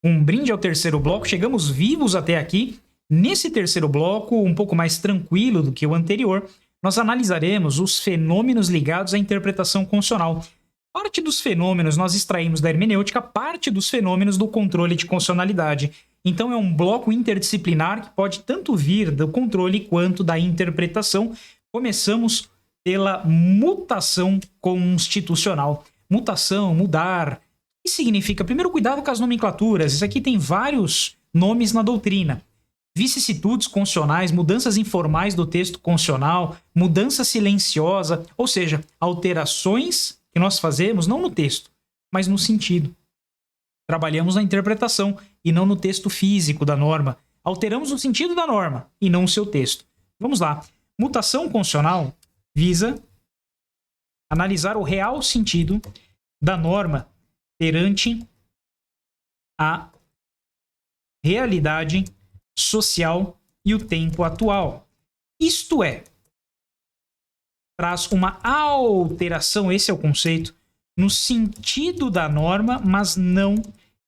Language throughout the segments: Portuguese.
Um brinde ao terceiro bloco, chegamos vivos até aqui. Nesse terceiro bloco, um pouco mais tranquilo do que o anterior, nós analisaremos os fenômenos ligados à interpretação constitucional. Parte dos fenômenos nós extraímos da hermenêutica, parte dos fenômenos do controle de constitucionalidade. Então é um bloco interdisciplinar que pode tanto vir do controle quanto da interpretação. Começamos pela mutação constitucional. Mutação, mudar. O que significa? Primeiro, cuidado com as nomenclaturas. Isso aqui tem vários nomes na doutrina. Vicissitudes constitucionais, mudanças informais do texto constitucional, mudança silenciosa, ou seja, alterações que nós fazemos não no texto, mas no sentido. Trabalhamos na interpretação e não no texto físico da norma. Alteramos o sentido da norma e não o seu texto. Vamos lá. Mutação constitucional visa analisar o real sentido da norma perante a realidade social e o tempo atual. Isto é, traz uma alteração, esse é o conceito, no sentido da norma, mas não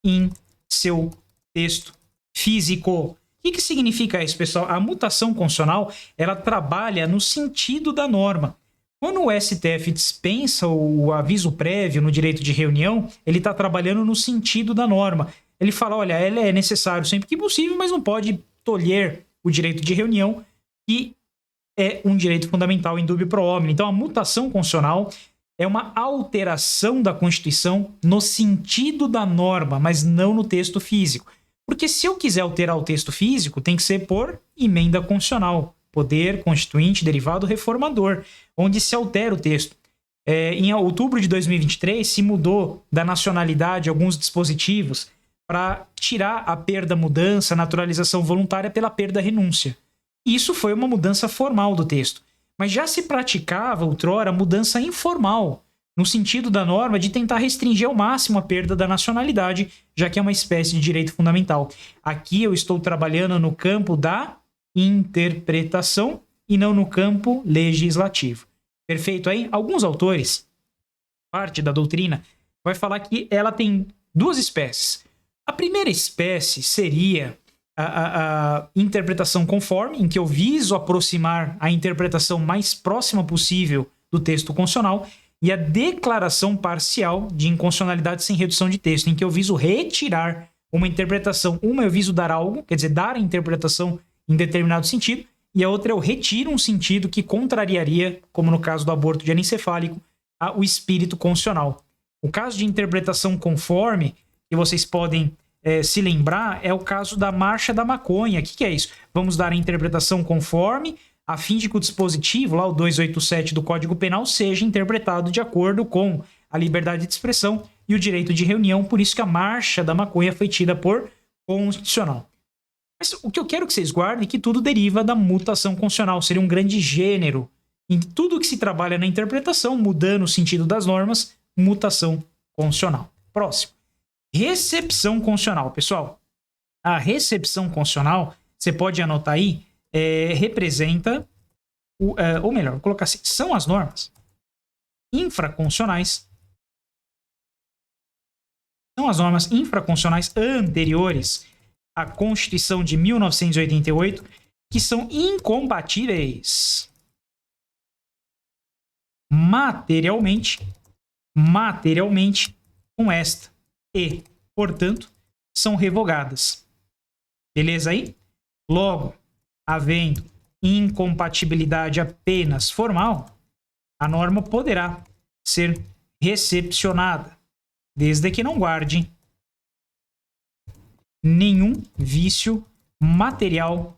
em seu texto físico. O que significa isso, pessoal? A mutação constitucional, ela trabalha no sentido da norma. Quando o STF dispensa o aviso prévio no direito de reunião, ele está trabalhando no sentido da norma. Ele fala, olha, ela é necessário sempre que possível, mas não pode tolher o direito de reunião, que é um direito fundamental in dubio pro homine. Então, a mutação constitucional é uma alteração da Constituição no sentido da norma, mas não no texto físico. Porque se eu quiser alterar o texto físico, tem que ser por emenda constitucional, poder constituinte derivado reformador, onde se altera o texto. Em outubro de 2023, se mudou da nacionalidade alguns dispositivos para tirar a perda-mudança, naturalização voluntária pela perda-renúncia. Isso foi uma mudança formal do texto. Mas já se praticava, outrora, mudança informal, no sentido da norma de tentar restringir ao máximo a perda da nacionalidade, já que é uma espécie de direito fundamental. Aqui eu estou trabalhando no campo da interpretação e não no campo legislativo. Perfeito aí? Alguns autores, parte da doutrina, vai falar que ela tem duas espécies. A primeira espécie seria a interpretação conforme, em que eu viso aproximar a interpretação mais próxima possível do texto constitucional, e a declaração parcial de inconstitucionalidade sem redução de texto, em que eu viso retirar uma interpretação. Uma eu viso dar algo, quer dizer, dar a interpretação em determinado sentido, e a outra eu retiro um sentido que contrariaria, como no caso do aborto de anencefálico, o espírito constitucional. O caso de interpretação conforme, que vocês podem se lembrar, é o caso da marcha da maconha. O que é isso? Vamos dar a interpretação conforme, a fim de que o dispositivo, lá o 287 do Código Penal, seja interpretado de acordo com a liberdade de expressão e o direito de reunião. Por isso que a marcha da maconha foi tida por constitucional. Mas o que eu quero que vocês guardem é que tudo deriva da mutação constitucional. Seria um grande gênero em tudo que se trabalha na interpretação, mudando o sentido das normas, mutação constitucional. Próximo. Recepção constitucional. Pessoal, a recepção constitucional, você pode anotar aí, representa, ou melhor, vou colocar assim, são as normas infraconstitucionais, são as normas infraconstitucionais anteriores à Constituição de 1988 que são incompatíveis materialmente com esta e, portanto, são revogadas. Beleza aí? Logo, havendo incompatibilidade apenas formal, a norma poderá ser recepcionada, desde que não guarde nenhum vício material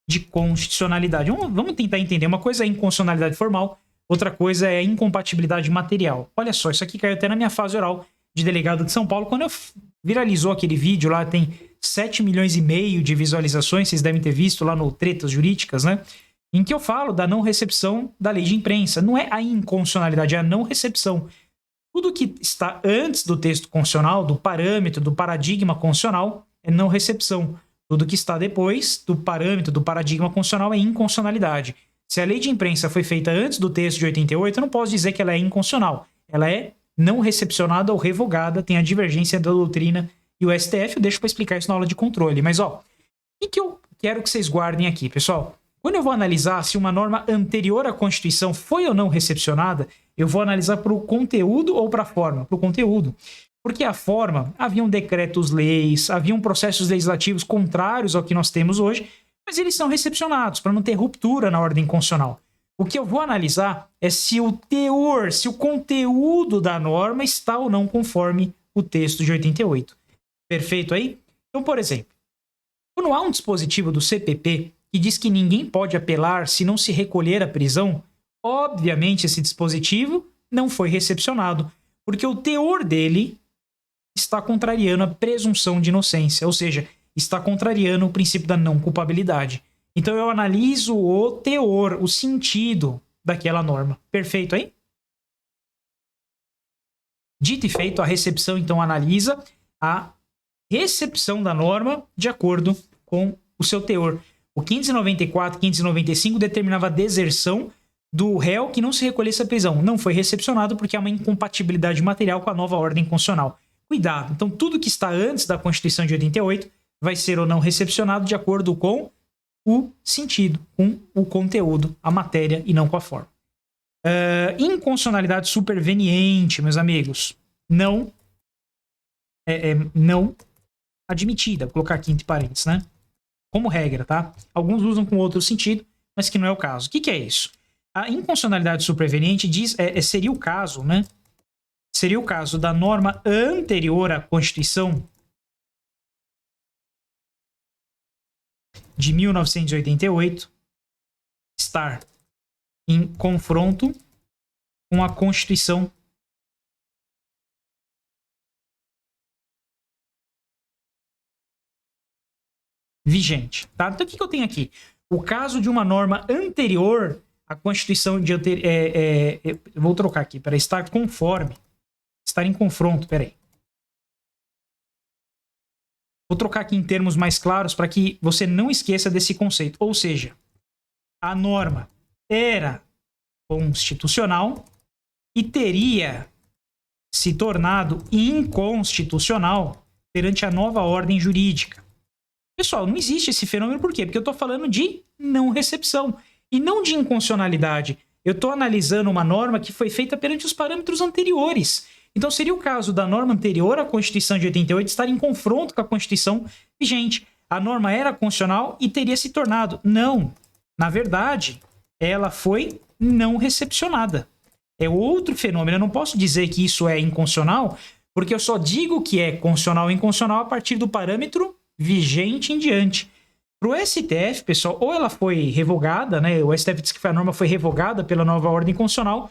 de constitucionalidade. Vamos tentar entender. Uma coisa é inconstitucionalidade formal, outra coisa é incompatibilidade material. Olha só, isso aqui caiu até na minha fase oral de delegado de São Paulo, quando eu viralizou aquele vídeo lá, tem 7 milhões e meio de visualizações, vocês devem ter visto lá no Tretas Jurídicas, né? Em que eu falo da não recepção da lei de imprensa. Não é a inconstitucionalidade, é a não recepção. Tudo que está antes do texto constitucional, do parâmetro, do paradigma constitucional, é não recepção. Tudo que está depois do parâmetro, do paradigma constitucional, é inconstitucionalidade. Se a lei de imprensa foi feita antes do texto de 88, eu não posso dizer que ela é inconstitucional. Ela é não recepcionada ou revogada, tem a divergência da doutrina e o STF, eu deixo para explicar isso na aula de controle. Mas, ó, o que eu quero que vocês guardem aqui, pessoal? Quando eu vou analisar se uma norma anterior à Constituição foi ou não recepcionada, eu vou analisar para o conteúdo ou para a forma? Para o conteúdo. Porque a forma, haviam decretos-leis, haviam processos legislativos contrários ao que nós temos hoje, mas eles são recepcionados para não ter ruptura na ordem constitucional. O que eu vou analisar é se o teor, se o conteúdo da norma está ou não conforme o texto de 88. Perfeito aí? Então, por exemplo, quando há um dispositivo do CPP que diz que ninguém pode apelar se não se recolher a prisão, obviamente esse dispositivo não foi recepcionado, porque o teor dele está contrariando a presunção de inocência, ou seja, está contrariando o princípio da não culpabilidade. Então eu analiso o teor, o sentido daquela norma. Perfeito aí? Dito e feito, a recepção então analisa a recepção da norma de acordo com o seu teor. O 594 e 595 determinava a deserção do réu que não se recolhesse à prisão. Não foi recepcionado porque há uma incompatibilidade material com a nova ordem constitucional. Cuidado, então tudo que está antes da Constituição de 88 vai ser ou não recepcionado de acordo com o sentido, com o conteúdo, a matéria e não com a forma. Inconstitucionalidade superveniente, meus amigos, não admitida. Vou colocar aqui entre parênteses, né? Como regra, tá? Alguns usam com outro sentido, mas que não é o caso. O que é isso? A inconstitucionalidade superveniente seria o caso, né? Seria o caso da norma anterior à Constituição de 1988 estar em confronto com a Constituição vigente, tá? Então o que eu tenho aqui? O caso de uma norma anterior à Constituição de vou trocar aqui para estar conforme, estar em confronto, peraí. Vou trocar aqui em termos mais claros para que você não esqueça desse conceito. Ou seja, a norma era constitucional e teria se tornado inconstitucional perante a nova ordem jurídica. Pessoal, não existe esse fenômeno por quê? Porque eu estou falando de não recepção e não de inconstitucionalidade. Eu estou analisando uma norma que foi feita perante os parâmetros anteriores. Então seria o caso da norma anterior à Constituição de 88 estar em confronto com a Constituição vigente. A norma era constitucional e teria se tornado. Não. Na verdade, ela foi não recepcionada. É outro fenômeno. Eu não posso dizer que isso é inconstitucional, porque eu só digo que é constitucional ou inconstitucional a partir do parâmetro vigente em diante. Para o STF, pessoal, ou ela foi revogada, né? O STF diz que a norma foi revogada pela nova ordem constitucional,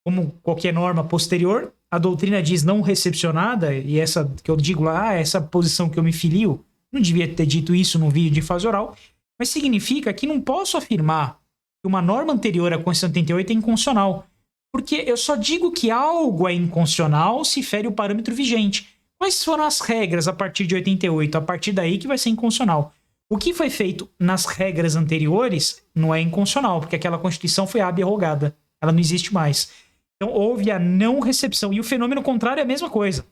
como qualquer norma posterior. A doutrina diz não recepcionada, e essa que eu digo lá, essa posição que eu me filio, não devia ter dito isso num vídeo de fase oral, mas significa que não posso afirmar que uma norma anterior à Constituição de 88 é inconstitucional, porque eu só digo que algo é inconstitucional se fere o parâmetro vigente. Quais foram as regras a partir de 88? A partir daí que vai ser inconstitucional. O que foi feito nas regras anteriores não é inconstitucional, porque aquela Constituição foi abrogada. Ela não existe mais. Então houve a não recepção. E o fenômeno contrário é a mesma coisa.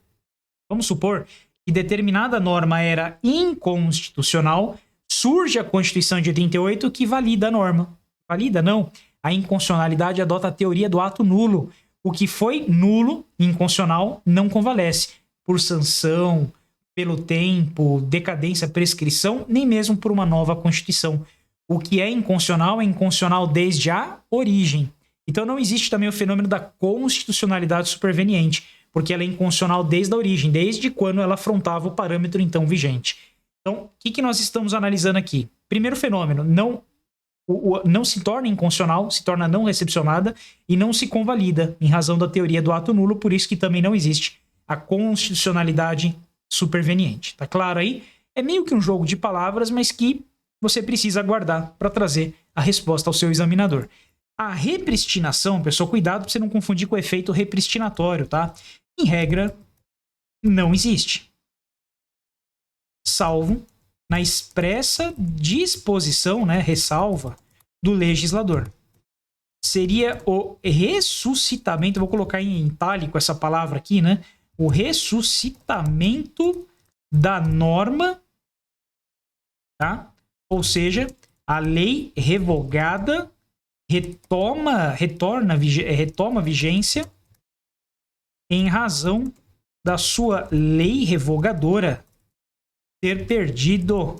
Vamos supor que determinada norma era inconstitucional, surge a Constituição de 88 que valida a norma. Valida? Não. A inconstitucionalidade adota a teoria do ato nulo. O que foi nulo, inconstitucional, não convalesce. Por sanção, pelo tempo, decadência, prescrição, nem mesmo por uma nova Constituição. O que é inconstitucional desde a origem. Então não existe também o fenômeno da constitucionalidade superveniente, porque ela é inconstitucional desde a origem, desde quando ela afrontava o parâmetro então vigente. Então, o que nós estamos analisando aqui? Primeiro fenômeno, não se torna inconstitucional, se torna não recepcionada e não se convalida em razão da teoria do ato nulo, por isso que também não existe a constitucionalidade superveniente. Tá claro aí? É meio que um jogo de palavras, mas que você precisa aguardar para trazer a resposta ao seu examinador. A repristinação, pessoal, cuidado para você não confundir com o efeito repristinatório, tá? Em regra, não existe. Salvo na expressa disposição, né, ressalva, do legislador. Seria o ressuscitamento, vou colocar em itálico essa palavra aqui, né? O ressuscitamento da norma, tá? Ou seja, a lei revogada retoma vigência em razão da sua lei revogadora ter perdido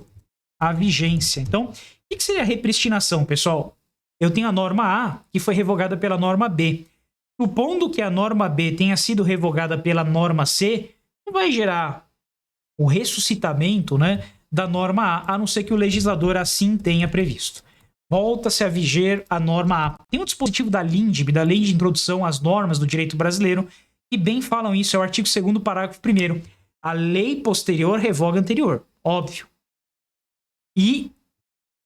a vigência. Então, o que seria a repristinação, pessoal? Eu tenho a norma A, que foi revogada pela norma B. Supondo que a norma B tenha sido revogada pela norma C, não vai gerar o ressuscitamento, né, da norma A não ser que o legislador assim tenha previsto. Volta-se a viger a norma A. Tem um dispositivo da LINDB, da Lei de Introdução às Normas do Direito Brasileiro, que bem falam isso, é o artigo 2º, parágrafo 1º. A lei posterior revoga a anterior, óbvio. E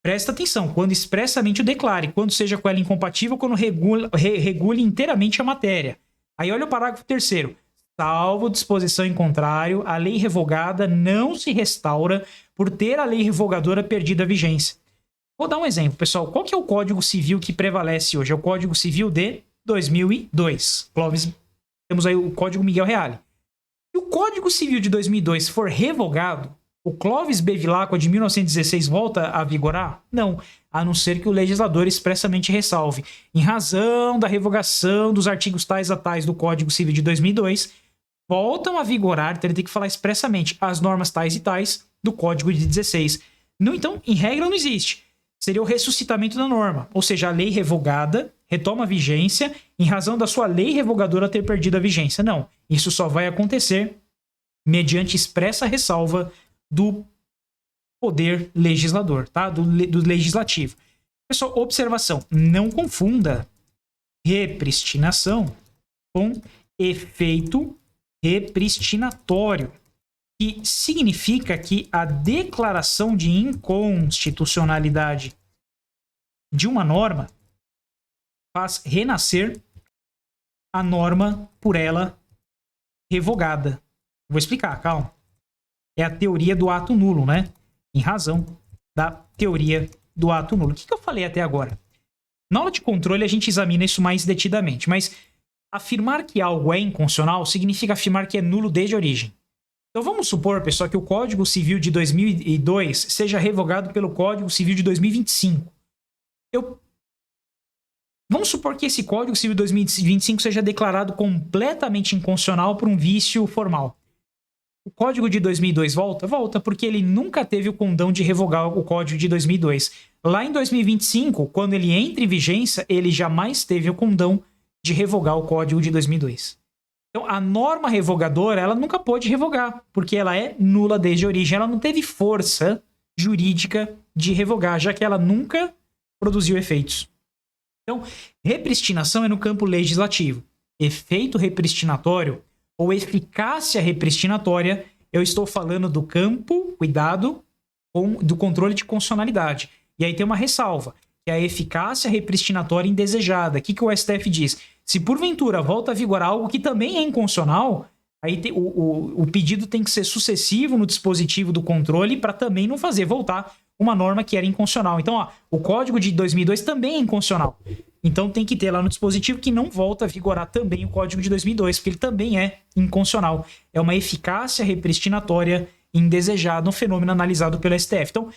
presta atenção, quando expressamente o declare, quando seja com ela incompatível, quando regule inteiramente a matéria. Aí olha o parágrafo 3º. Salvo disposição em contrário, a lei revogada não se restaura por ter a lei revogadora perdido a vigência. Vou dar um exemplo, pessoal. Qual que é o Código Civil que prevalece hoje? É o Código Civil de 2002. Clóvis, temos aí o Código Miguel Reale. Se o Código Civil de 2002 for revogado, o Clóvis Bevilacqua de 1916 volta a vigorar? Não, a não ser que o legislador expressamente ressalve. Em razão da revogação dos artigos tais a tais do Código Civil de 2002, voltam a vigorar, então ele tem que falar expressamente, as normas tais e tais do Código de 16. Não, então, em regra, não existe. Seria o ressuscitamento da norma, ou seja, a lei revogada retoma a vigência em razão da sua lei revogadora ter perdido a vigência. Não, isso só vai acontecer mediante expressa ressalva do poder legislador, tá? Do legislativo. Pessoal, observação, não confunda repristinação com efeito repristinatório, que significa que a declaração de inconstitucionalidade de uma norma faz renascer a norma por ela revogada. Vou explicar, calma. É a teoria do ato nulo, né? Em razão da teoria do ato nulo. O que eu falei até agora? Na aula de controle a gente examina isso mais detidamente, mas afirmar que algo é inconstitucional significa afirmar que é nulo desde a origem. Então vamos supor, pessoal, que o Código Civil de 2002 seja revogado pelo Código Civil de 2025. Vamos supor que esse Código Civil de 2025 seja declarado completamente inconstitucional por um vício formal. O Código de 2002 volta? Volta, porque ele nunca teve o condão de revogar o Código de 2002. Lá em 2025, quando ele entra em vigência, ele jamais teve o condão de revogar o Código de 2002. Então, a norma revogadora, ela nunca pôde revogar, porque ela é nula desde a origem. Ela não teve força jurídica de revogar, já que ela nunca produziu efeitos. Então, repristinação é no campo legislativo. Efeito repristinatório ou eficácia repristinatória, eu estou falando do campo, cuidado, do controle de constitucionalidade. E aí tem uma ressalva, que é a eficácia repristinatória indesejada. O que o STF diz? Se porventura volta a vigorar algo que também é inconstitucional, aí o pedido tem que ser sucessivo no dispositivo do controle para também não fazer voltar uma norma que era inconstitucional. Então, ó, o Código de 2002 também é inconstitucional. Então tem que ter lá no dispositivo que não volta a vigorar também o Código de 2002, porque ele também é inconstitucional. É uma eficácia repristinatória indesejada, um fenômeno analisado pelo STF. Então,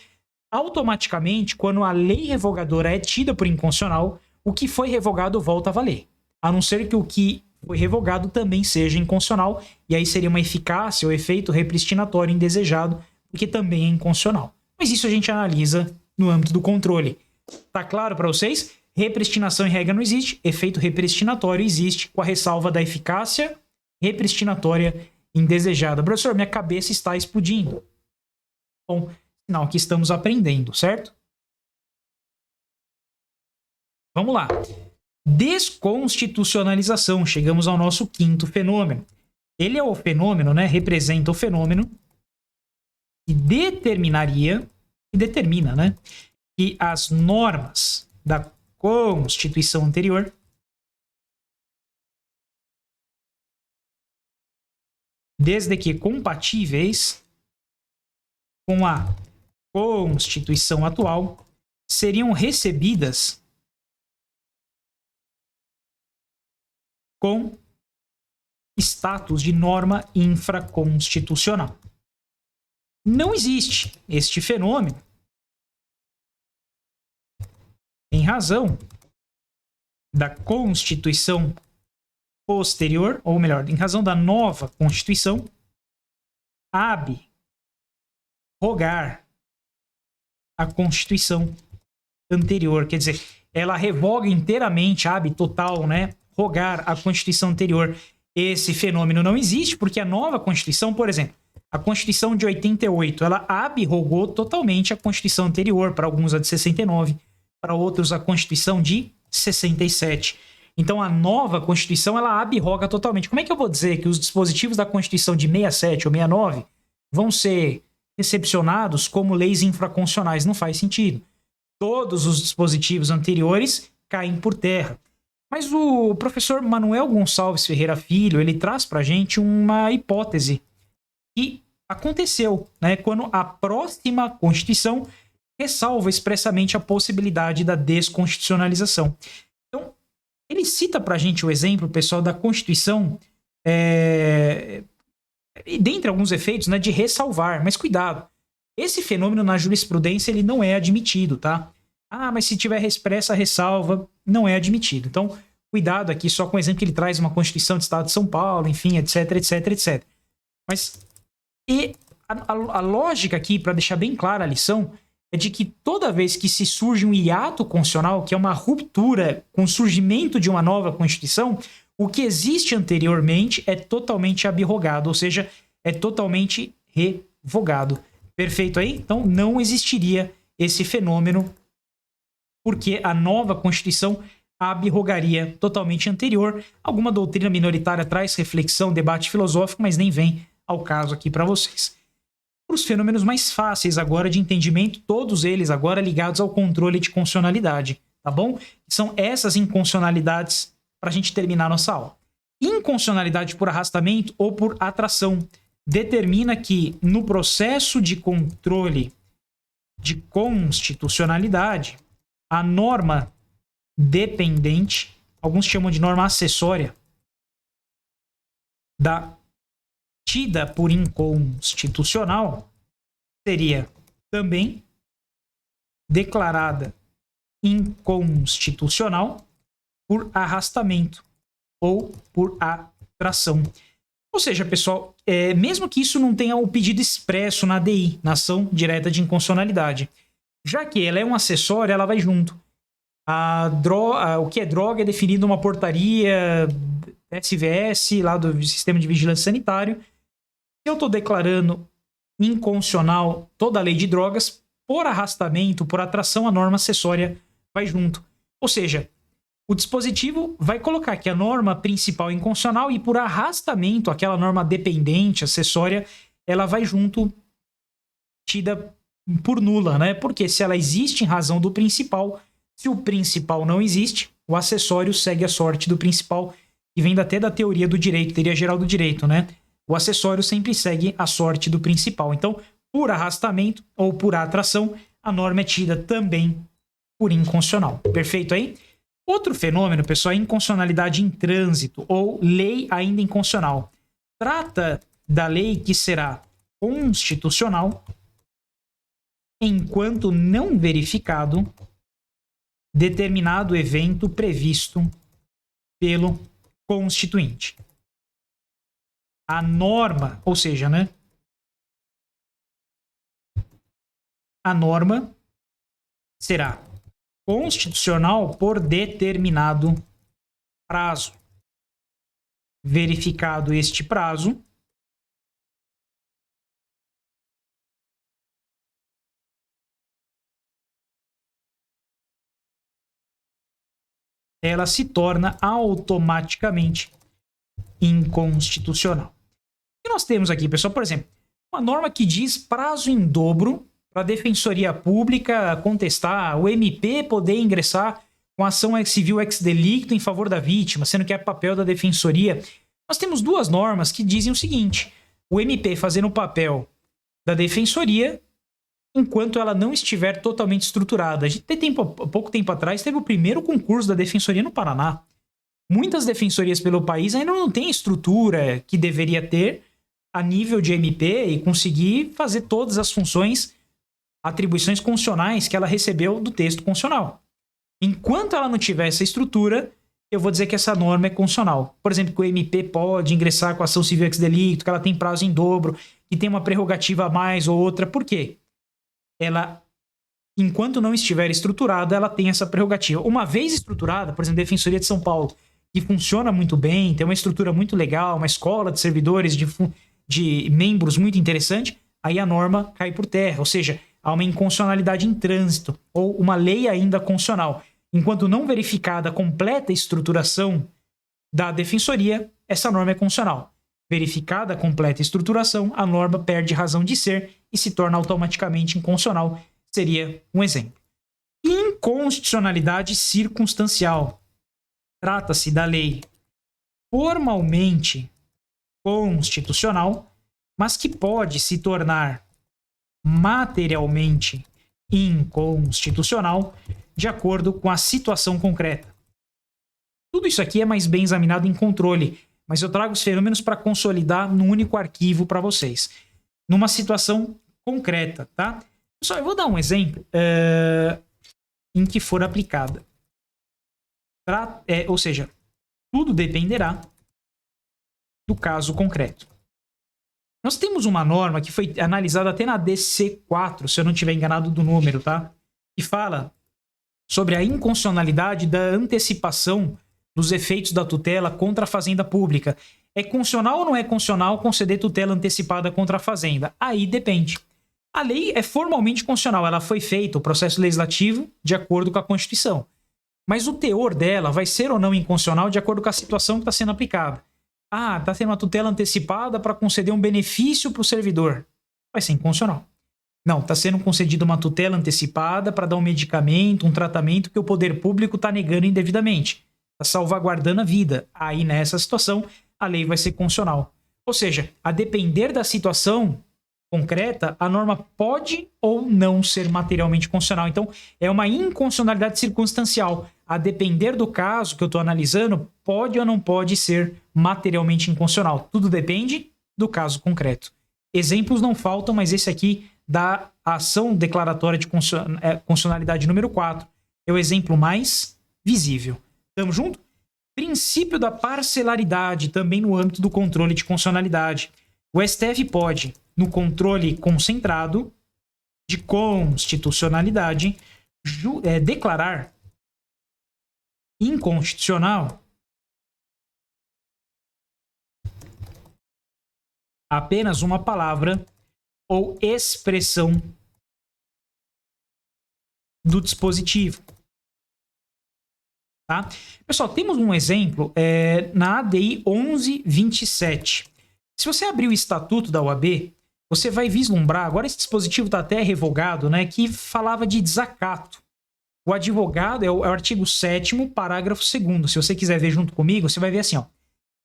automaticamente, quando a lei revogadora é tida por inconstitucional, o que foi revogado volta a valer. A não ser que o que foi revogado também seja inconstitucional, e aí seria uma eficácia ou efeito repristinatório indesejado, porque também é inconstitucional. Mas isso a gente analisa no âmbito do controle. Tá claro para vocês? Repristinação em regra não existe, efeito repristinatório existe, com a ressalva da eficácia repristinatória indesejada. Professor, minha cabeça está explodindo. Bom, sinal que estamos aprendendo, certo? Vamos lá. Desconstitucionalização. Chegamos ao nosso quinto fenômeno. Ele é o fenômeno, né? Representa o fenômeno que determina, né? Que as normas da Constituição anterior desde que compatíveis com a Constituição atual, seriam recebidas com status de norma infraconstitucional. não existe este fenômeno em razão da Constituição posterior, ou melhor, em razão da nova Constituição, ab-rogar a Constituição anterior. Quer dizer, ela revoga inteiramente, total, né? Rogar a Constituição anterior. Esse fenômeno não existe, porque a nova Constituição, por exemplo, a Constituição de 88, ela ab-rogou totalmente a Constituição anterior, para alguns a de 69, para outros a Constituição de 67. Então a nova Constituição, ela ab-roga totalmente. Como é que eu vou dizer que os dispositivos da Constituição de 67 ou 69 vão ser recepcionados como leis infraconstitucionais? Não faz sentido. Todos os dispositivos anteriores caem por terra. Mas o professor Manuel Gonçalves Ferreira Filho, ele traz para a gente uma hipótese que aconteceu, né, quando a próxima Constituição ressalva expressamente a possibilidade da desconstitucionalização. Então, ele cita para a gente o exemplo, pessoal, da Constituição, dentre alguns efeitos, né, de ressalvar. Mas cuidado, esse fenômeno na jurisprudência ele não é admitido, tá? Mas se tiver expressa ressalva, não é admitido. Então, cuidado aqui só com o exemplo que ele traz uma Constituição do Estado de São Paulo, enfim, etc, etc, etc. Mas a lógica aqui, para deixar bem clara a lição, é de que toda vez que se surge um hiato constitucional, que é uma ruptura com o surgimento de uma nova Constituição, o que existe anteriormente é totalmente abrogado, ou seja, é totalmente revogado. Perfeito aí? Então não existiria esse fenômeno, porque a nova Constituição abrogaria totalmente anterior. Alguma doutrina minoritária traz reflexão, debate filosófico, mas nem vem ao caso aqui para vocês. Os fenômenos mais fáceis agora de entendimento, todos eles agora ligados ao controle de constitucionalidade, tá bom? São essas inconstitucionalidades para a gente terminar nossa aula. Inconstitucionalidade por arrastamento ou por atração determina que no processo de controle de constitucionalidade, a norma dependente, alguns chamam de norma acessória, tida por inconstitucional, seria também declarada inconstitucional por arrastamento ou por atração. Ou seja, pessoal, mesmo que isso não tenha o pedido expresso na ADI, na ação direta de inconstitucionalidade, já que ela é um acessório, ela vai junto. O que é droga é definido numa portaria SVS, lá do Sistema de Vigilância Sanitário. Se eu estou declarando inconstitucional toda a lei de drogas, por arrastamento, por atração, a norma acessória vai junto. Ou seja, o dispositivo vai colocar que a norma principal é inconstitucional e por arrastamento, aquela norma dependente, acessória, ela vai junto, tida por nula, né? Porque se ela existe em razão do principal, se o principal não existe, o acessório segue a sorte do principal, que vem até da teoria do direito, teoria geral do direito, né? O acessório sempre segue a sorte do principal. Então, por arrastamento ou por atração, a norma é tida também por inconstitucional. Perfeito aí? Outro fenômeno, pessoal, é a inconstitucionalidade em trânsito ou lei ainda inconstitucional. Trata da lei que será constitucional enquanto não verificado determinado evento previsto pelo constituinte. A norma, ou seja, né? A norma será constitucional por determinado prazo. Verificado este prazo, ela se torna automaticamente inconstitucional. O que nós temos aqui, pessoal? Por exemplo, uma norma que diz prazo em dobro para a Defensoria Pública contestar, o MP poder ingressar com ação civil ex delicto em favor da vítima, sendo que é papel da Defensoria. Nós temos duas normas que dizem o seguinte: o MP fazendo o papel da Defensoria enquanto ela não estiver totalmente estruturada. A gente tem pouco tempo atrás teve o primeiro concurso da Defensoria no Paraná. Muitas defensorias pelo país ainda não têm a estrutura que deveria ter a nível de MP e conseguir fazer todas as funções, atribuições constitucionais que ela recebeu do texto constitucional. Enquanto ela não tiver essa estrutura, eu vou dizer que essa norma é constitucional. Por exemplo, que o MP pode ingressar com ação civil ex delito, que ela tem prazo em dobro, que tem uma prerrogativa a mais ou outra. Por quê? Ela, enquanto não estiver estruturada, ela tem essa prerrogativa. Uma vez estruturada, por exemplo, a Defensoria de São Paulo, que funciona muito bem, tem uma estrutura muito legal, uma escola de servidores, de membros muito interessante, aí a norma cai por terra. Ou seja, há uma inconstitucionalidade em trânsito, ou uma lei ainda constitucional. Enquanto não verificada a completa estruturação da defensoria, essa norma é constitucional. Verificada a completa estruturação, a norma perde razão de ser e se torna automaticamente inconstitucional. Seria um exemplo. Inconstitucionalidade circunstancial. Trata-se da lei formalmente constitucional, mas que pode se tornar materialmente inconstitucional de acordo com a situação concreta. Tudo isso aqui é mais bem examinado em controle, mas eu trago os fenômenos para consolidar num único arquivo para vocês, numa situação concreta, tá? Só eu vou dar um exemplo em que for aplicada. Ou seja, tudo dependerá do caso concreto. Nós temos uma norma que foi analisada até na DC4, se eu não estiver enganado do número, tá? Que fala sobre a inconstitucionalidade da antecipação dos efeitos da tutela contra a fazenda pública. É constitucional ou não é constitucional conceder tutela antecipada contra a fazenda? Aí depende. A lei é formalmente constitucional, ela foi feita, o processo legislativo, de acordo com a Constituição. Mas o teor dela vai ser ou não inconstitucional de acordo com a situação que está sendo aplicada. Ah, está tendo uma tutela antecipada para conceder um benefício para o servidor. Vai ser inconstitucional. Não, está sendo concedida uma tutela antecipada para dar um medicamento, um tratamento que o poder público está negando indevidamente. Está salvaguardando a vida. Aí, nessa situação, a lei vai ser constitucional. Ou seja, a depender da situação concreta, a norma pode ou não ser materialmente constitucional. Então, é uma inconstitucionalidade circunstancial. A depender do caso que eu estou analisando, pode ou não pode ser materialmente inconstitucional. Tudo depende do caso concreto. Exemplos não faltam, mas esse aqui da ação declaratória de constitucionalidade número 4 é o exemplo mais visível. Tamo junto? Princípio da parcelaridade, também no âmbito do controle de constitucionalidade. O STF pode, no controle concentrado de constitucionalidade, declarar inconstitucional apenas uma palavra ou expressão do dispositivo. Tá? Pessoal, temos um exemplo na ADI 1127. Se você abrir o estatuto da OAB, você vai vislumbrar, agora esse dispositivo está até revogado, né, que falava de desacato. O advogado é o artigo 7º, parágrafo 2º. Se você quiser ver junto comigo, você vai ver assim, ó.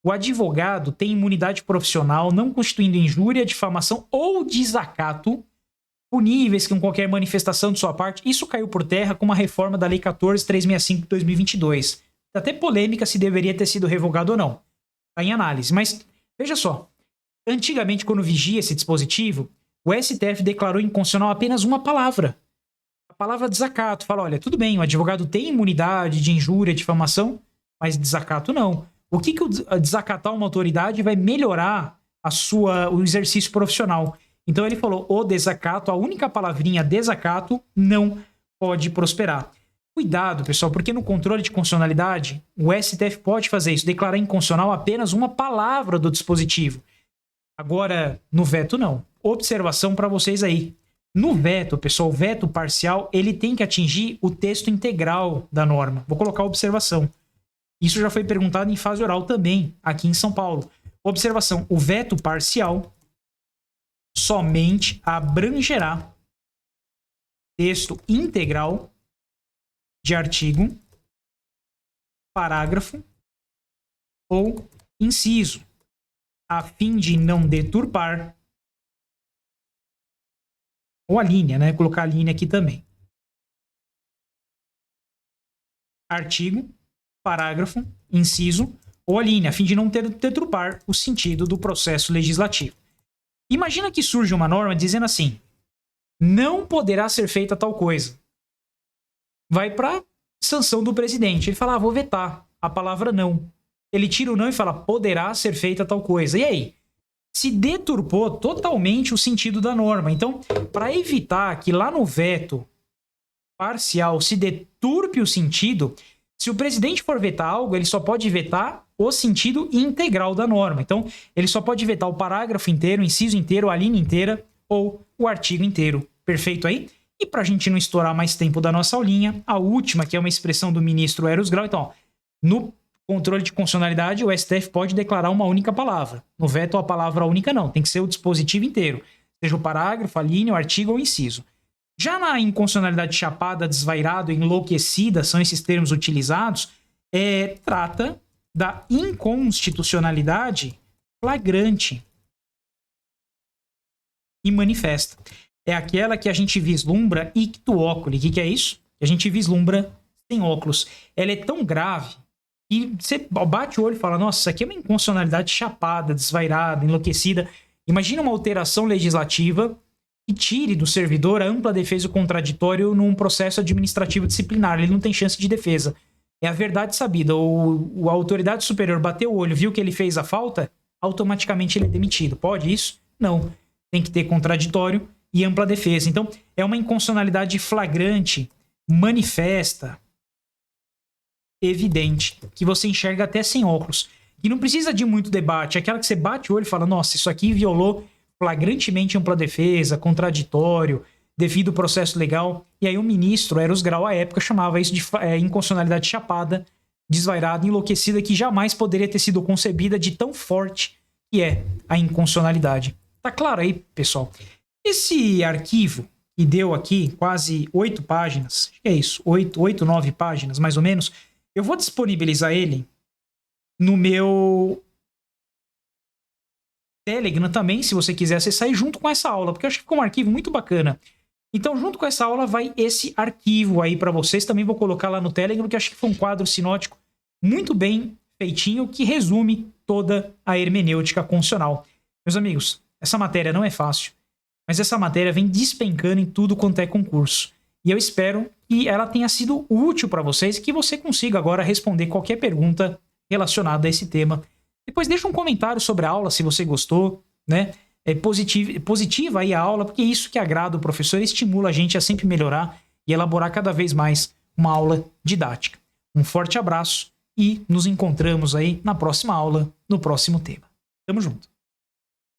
O advogado tem imunidade profissional não constituindo injúria, difamação ou desacato puníveis com qualquer manifestação de sua parte. Isso caiu por terra com uma reforma da Lei 14.365 de 2022. Até polêmica se deveria ter sido revogado ou não. Está em análise. Mas, veja só. Antigamente, quando vigia esse dispositivo, o STF declarou inconstitucional apenas uma palavra. A palavra desacato. Fala, olha, tudo bem, o advogado tem imunidade de injúria, difamação, mas desacato não. O que o desacatar uma autoridade vai melhorar o exercício profissional? Então ele falou, o desacato, a única palavrinha desacato não pode prosperar. Cuidado, pessoal, porque no controle de constitucionalidade, o STF pode fazer isso, declarar inconstitucional apenas uma palavra do dispositivo. Agora, no veto, não. Observação para vocês aí. No veto, pessoal, o veto parcial, ele tem que atingir o texto integral da norma. Vou colocar a observação. Isso já foi perguntado em fase oral também, aqui em São Paulo. Observação, o veto parcial somente abrangerá texto integral de artigo, parágrafo ou inciso, a fim de não deturpar, ou a linha, né? Vou colocar a linha aqui também. Artigo, parágrafo, inciso ou a linha, a fim de não deturpar o sentido do processo legislativo. Imagina que surge uma norma dizendo assim: não poderá ser feita tal coisa. Vai para sanção do presidente. Ele fala: vou vetar a palavra não. Ele tira o não e fala: poderá ser feita tal coisa. E aí? Se deturpou totalmente o sentido da norma. Então, para evitar que lá no veto parcial se deturpe o sentido, se o presidente for vetar algo, ele só pode vetar o sentido integral da norma. Então, ele só pode vetar o parágrafo inteiro, o inciso inteiro, a linha inteira ou o artigo inteiro. Perfeito aí? E para a gente não estourar mais tempo da nossa aulinha, a última, que é uma expressão do ministro Eros Grau. Então, ó, no controle de constitucionalidade, o STF pode declarar uma única palavra. No veto, a palavra única não. Tem que ser o dispositivo inteiro. Seja o parágrafo, a linha, o artigo ou o inciso. Já na inconstitucionalidade chapada, desvairado, enlouquecida, são esses termos utilizados, trata da inconstitucionalidade flagrante e manifesta. É aquela que a gente vislumbra ictu oculi. O que é isso? Que a gente vislumbra sem óculos. Ela é tão grave e você bate o olho e fala: nossa, isso aqui é uma inconstitucionalidade chapada, desvairada, enlouquecida. Imagina uma alteração legislativa que tire do servidor a ampla defesa e o contraditório num processo administrativo disciplinar. Ele não tem chance de defesa. É a verdade sabida. A autoridade superior bateu o olho, viu que ele fez a falta, automaticamente ele é demitido. Pode isso? Não. Tem que ter contraditório e ampla defesa. Então, é uma inconstitucionalidade flagrante, manifesta, evidente, que você enxerga até sem óculos. E não precisa de muito debate. É aquela que você bate o olho e fala: nossa, isso aqui violou flagrantemente ampla defesa, contraditório, devido ao processo legal. E aí o ministro Eros Grau, à época, chamava isso de inconstitucionalidade chapada, desvairada, enlouquecida, que jamais poderia ter sido concebida de tão forte que é a inconstitucionalidade. Tá claro aí, pessoal? Esse arquivo que deu aqui quase 8 páginas, é isso, 8, 9 páginas, mais ou menos, eu vou disponibilizar ele no meu Telegram também, se você quiser acessar, e junto com essa aula, porque eu acho que ficou um arquivo muito bacana. Então, junto com essa aula, vai esse arquivo aí para vocês. Também vou colocar lá no Telegram, porque eu acho que foi um quadro sinótico muito bem feitinho, que resume toda a hermenêutica constitucional. Meus amigos, essa matéria não é fácil, mas essa matéria vem despencando em tudo quanto é concurso. E eu espero que ela tenha sido útil para vocês e que você consiga agora responder qualquer pergunta relacionada a esse tema. Depois deixa um comentário sobre a aula, se você gostou, né? É positiva aí a aula, porque é isso que agrada o professor e estimula a gente a sempre melhorar e elaborar cada vez mais uma aula didática. Um forte abraço e nos encontramos aí na próxima aula, no próximo tema. Tamo junto!